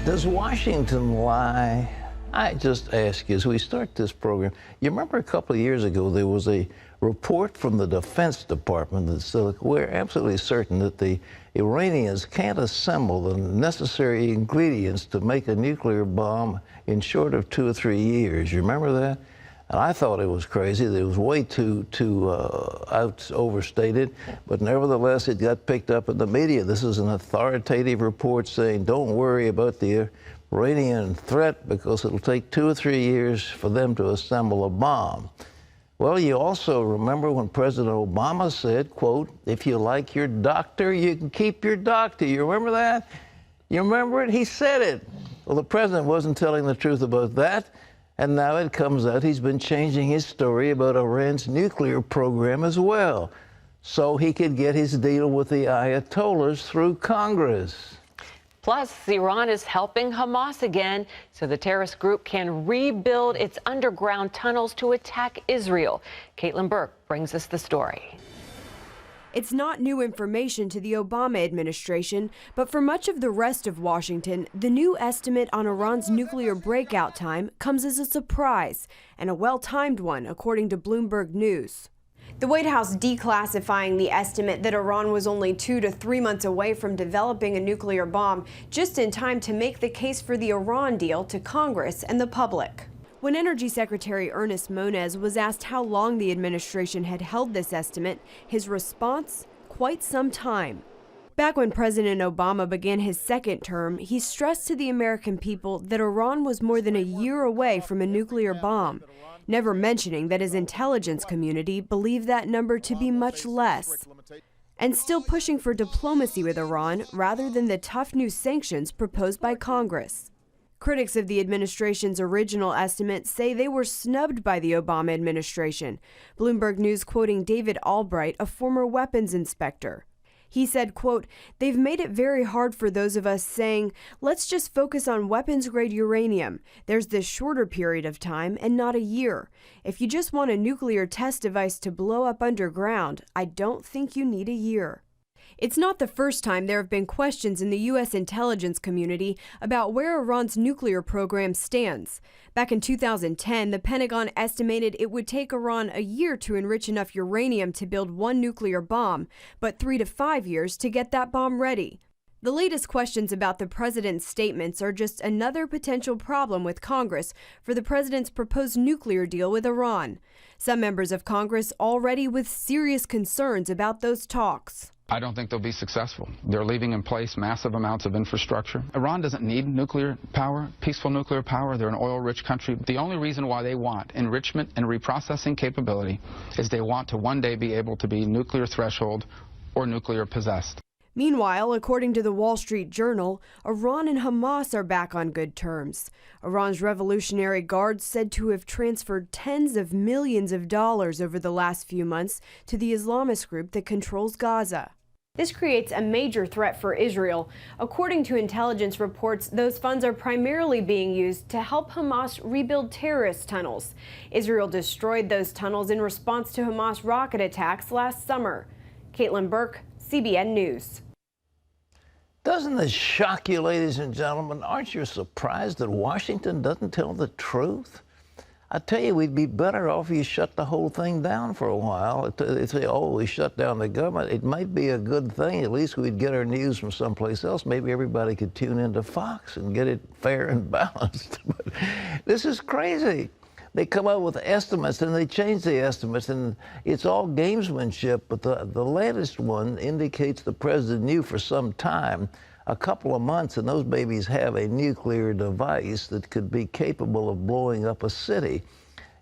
Does Washington lie? I just ask you, as we start this program, you remember a couple of years ago there was a report from the Defense Department that said we're absolutely certain that the Iranians can't assemble the necessary ingredients to make a nuclear bomb in short of 2 or 3 years. You remember that? And I thought it was crazy. It was way too overstated. But nevertheless, it got picked up in the media. This is an authoritative report saying, don't worry about the Iranian threat because it'll take 2 or 3 years for them to assemble a bomb. Well, you also remember when President Obama said, quote, if you like your doctor, you can keep your doctor. You remember that? You remember it? He said it. Well, the president wasn't telling the truth about that. And now it comes out he's been changing his story about Iran's nuclear program as well, so he could get his deal with the Ayatollahs through Congress. Plus, Iran is helping Hamas again so the terrorist group can rebuild its underground tunnels to attack Israel. Caitlin Burke brings us the story. It's not new information to the Obama administration, but for much of the rest of Washington, the new estimate on Iran's nuclear breakout time comes as a surprise, and a well-timed one, according to Bloomberg News. The White House declassifying the estimate that Iran was only 2 to 3 months away from developing a nuclear bomb, just in time to make the case for the Iran deal to Congress and the public. When Energy Secretary Ernest Moniz was asked how long the administration had held this estimate, his response, quite some time. Back when President Obama began his second term, he stressed to the American people that Iran was more than a year away from a nuclear bomb, never mentioning that his intelligence community believed that number to be much less, and still pushing for diplomacy with Iran rather than the tough new sanctions proposed by Congress. Critics of the administration's original estimate say they were snubbed by the Obama administration. Bloomberg News quoting David Albright, a former weapons inspector. He said, quote, they've made it very hard for those of us saying, let's just focus on weapons-grade uranium. There's this shorter period of time and not a year. If you just want a nuclear test device to blow up underground, I don't think you need a year. It's not the first time there have been questions in the U.S. intelligence community about where Iran's nuclear program stands. Back in 2010, the Pentagon estimated it would take Iran a year to enrich enough uranium to build one nuclear bomb, but 3 to 5 years to get that bomb ready. The latest questions about the president's statements are just another potential problem with Congress for the president's proposed nuclear deal with Iran. Some members of Congress already with serious concerns about those talks. I don't think they'll be successful. They're leaving in place massive amounts of infrastructure. Iran doesn't need nuclear power, peaceful nuclear power. They're an oil-rich country. The only reason why they want enrichment and reprocessing capability is they want to one day be able to be nuclear threshold or nuclear possessed. Meanwhile, according to the Wall Street Journal, Iran and Hamas are back on good terms. Iran's Revolutionary Guard said to have transferred tens of millions of dollars over the last few months to the Islamist group that controls Gaza. This creates a major threat for Israel. According to intelligence reports, those funds are primarily being used to help Hamas rebuild terrorist tunnels. Israel destroyed those tunnels in response to Hamas rocket attacks last summer. Caitlin Burke, CBN News. Doesn't this shock you, ladies and gentlemen? Aren't you surprised that Washington doesn't tell the truth? I tell you, we'd be better off if you shut the whole thing down for a while. If they, we shut down the government, it might be a good thing. At least we'd get our news from someplace else. Maybe everybody could tune into Fox and get it fair and balanced. But this is crazy. They come up with estimates and they change the estimates, and it's all gamesmanship. But the latest one indicates the president knew for some time, a couple of months, and those babies have a nuclear device that could be capable of blowing up a city.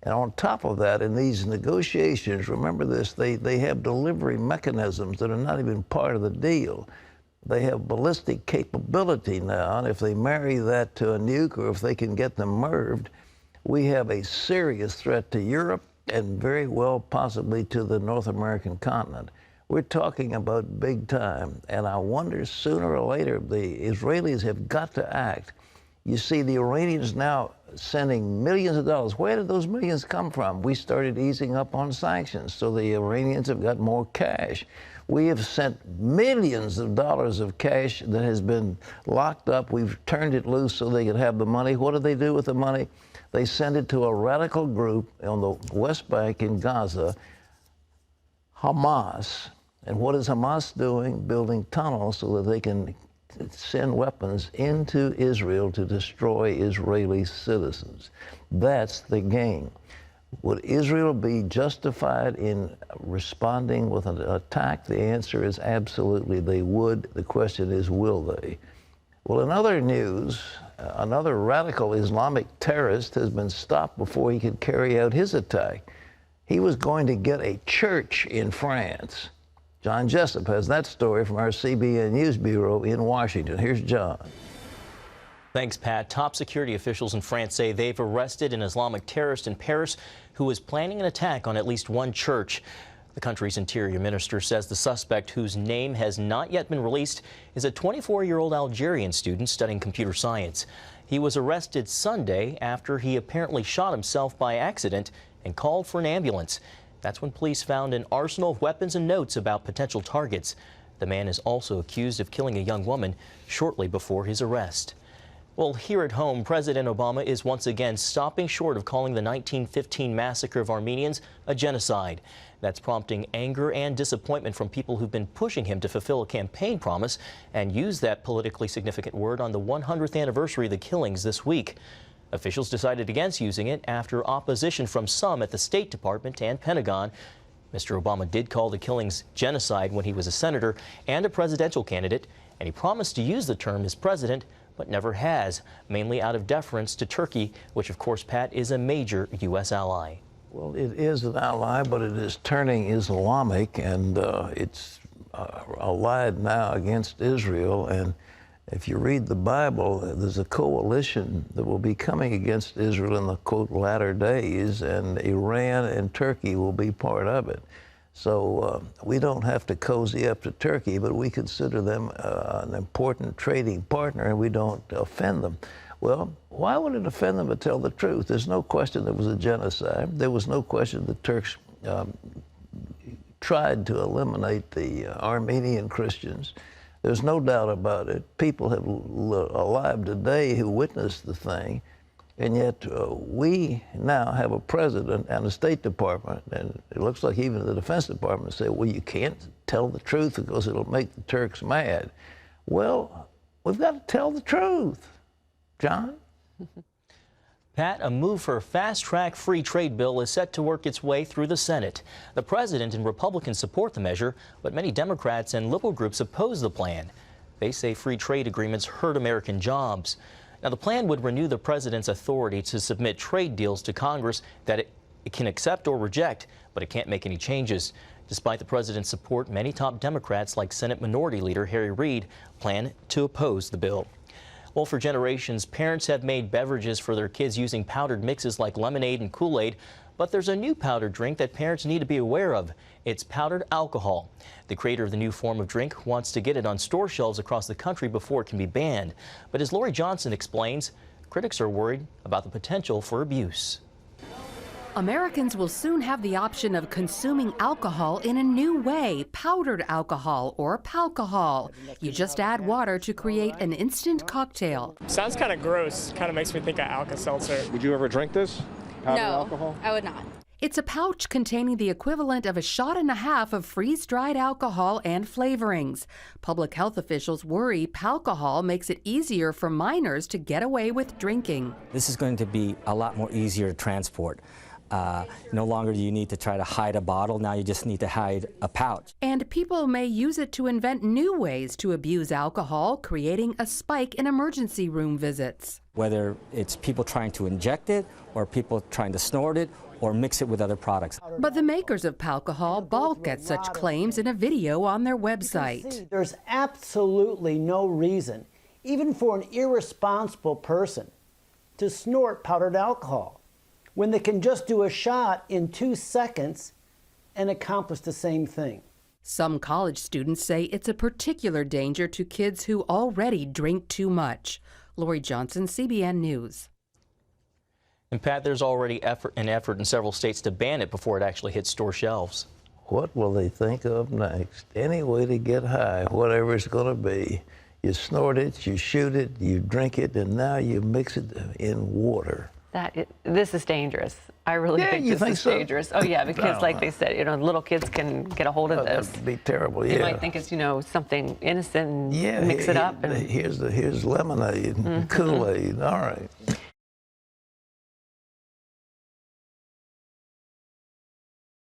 And on top of that, in these negotiations, remember this, they have delivery mechanisms that are not even part of the deal. They have ballistic capability now, and if they marry that to a nuke or if they can get them MIRVed, we have a serious threat to Europe and very well possibly to the North American continent. We're talking about big time, and I wonder sooner or later the Israelis have got to act. You see the Iranians now sending millions of dollars. Where did those millions come from? We started easing up on sanctions, so the Iranians have got more cash. We have sent millions of dollars of cash that has been locked up. We've turned it loose so they could have the money. What do they do with the money? They send it to a radical group on the West Bank in Gaza, Hamas. And what is Hamas doing? Building tunnels so that they can send weapons into Israel to destroy Israeli citizens. That's the game. Would Israel be justified in responding with an attack? The answer is absolutely they would. The question is, will they? Well, in other news, another radical Islamic terrorist has been stopped before he could carry out his attack. He was going to get a church in France. John Jessup has that story from our CBN News Bureau in Washington. Here's John. Thanks, Pat. Top security officials in France say they've arrested an Islamic terrorist in Paris who was planning an attack on at least one church. The country's interior minister says the suspect, whose name has not yet been released, is a 24-year-old Algerian student studying computer science. He was arrested Sunday after he apparently shot himself by accident and called for an ambulance. That's when police found an arsenal of weapons and notes about potential targets. The man is also accused of killing a young woman shortly before his arrest. Well, here at home, President Obama is once again stopping short of calling the 1915 massacre of Armenians a genocide. That's prompting anger and disappointment from people who've been pushing him to fulfill a campaign promise and use that politically significant word on the 100th anniversary of the killings this week. Officials decided against using it after opposition from some at the State Department and Pentagon. Mr. Obama did call the killings genocide when he was a senator and a presidential candidate, and he promised to use the term as president, but never has, mainly out of deference to Turkey, which, of course, Pat, is a major U.S. ally. Well, it is an ally, but it is turning Islamic, and it's allied now against Israel. And if you read the Bible, there's a coalition that will be coming against Israel in the, quote, latter days, and Iran and Turkey will be part of it. So we don't have to cozy up to Turkey, but we consider them an important trading partner, and we don't offend them. Well, why would it offend them to tell the truth? There's no question there was a genocide. There was no question the Turks tried to eliminate the Armenian Christians. There's no doubt about it. People have alive today who witnessed the thing. And yet we now have a president and a State Department, and it looks like even the Defense Department say, well, you can't tell the truth because it'll make the Turks mad. Well, we've got to tell the truth. John? Pat, a move for a fast-track free trade bill is set to work its way through the Senate. The president and Republicans support the measure, but many Democrats and liberal groups oppose the plan. They say free trade agreements hurt American jobs. Now, the plan would renew the president's authority to submit trade deals to Congress that it can accept or reject, but it can't make any changes. Despite the president's support, many top Democrats, like Senate Minority Leader Harry Reid, plan to oppose the bill. Well, for generations, parents have made beverages for their kids using powdered mixes like lemonade and Kool-Aid. But there's a new powdered drink that parents need to be aware of. It's powdered alcohol. The creator of the new form of drink wants to get it on store shelves across the country before it can be banned. But as Lori Johnson explains, critics are worried about the potential for abuse. Americans will soon have the option of consuming alcohol in a new way, powdered alcohol or palcohol. You just add water to create an instant cocktail. Sounds kind of gross, kind of makes me think of Alka-Seltzer. Would you ever drink this? Powdered alcohol? I would not. It's a pouch containing the equivalent of a shot and a half of freeze-dried alcohol and flavorings. Public health officials worry palcohol makes it easier for minors to get away with drinking. This is going to be a lot more easier to transport. No longer do you need to try to hide a bottle. Now you just need to hide a pouch. And people may use it to invent new ways to abuse alcohol, creating a spike in emergency room visits. Whether it's people trying to inject it or people trying to snort it or mix it with other products. But the makers of palcohol balk at such claims in a video on their website. There's absolutely no reason, even for an irresponsible person, to snort powdered alcohol, when they can just do a shot in 2 seconds and accomplish the same thing. Some college students say it's a particular danger to kids who already drink too much. Lori Johnson, CBN News. And Pat, there's already an effort in several states to ban it before it actually hits store shelves. What will they think of next? Any way to get high, whatever it's going to be. You snort it, you shoot it, you drink it, and now you mix it in water. This is dangerous. I really think this is dangerous. Oh yeah, because like they said, little kids can get a hold of this. That'd be terrible. They might think it's something innocent and mix it up. And here's lemonade and Kool-Aid. All right.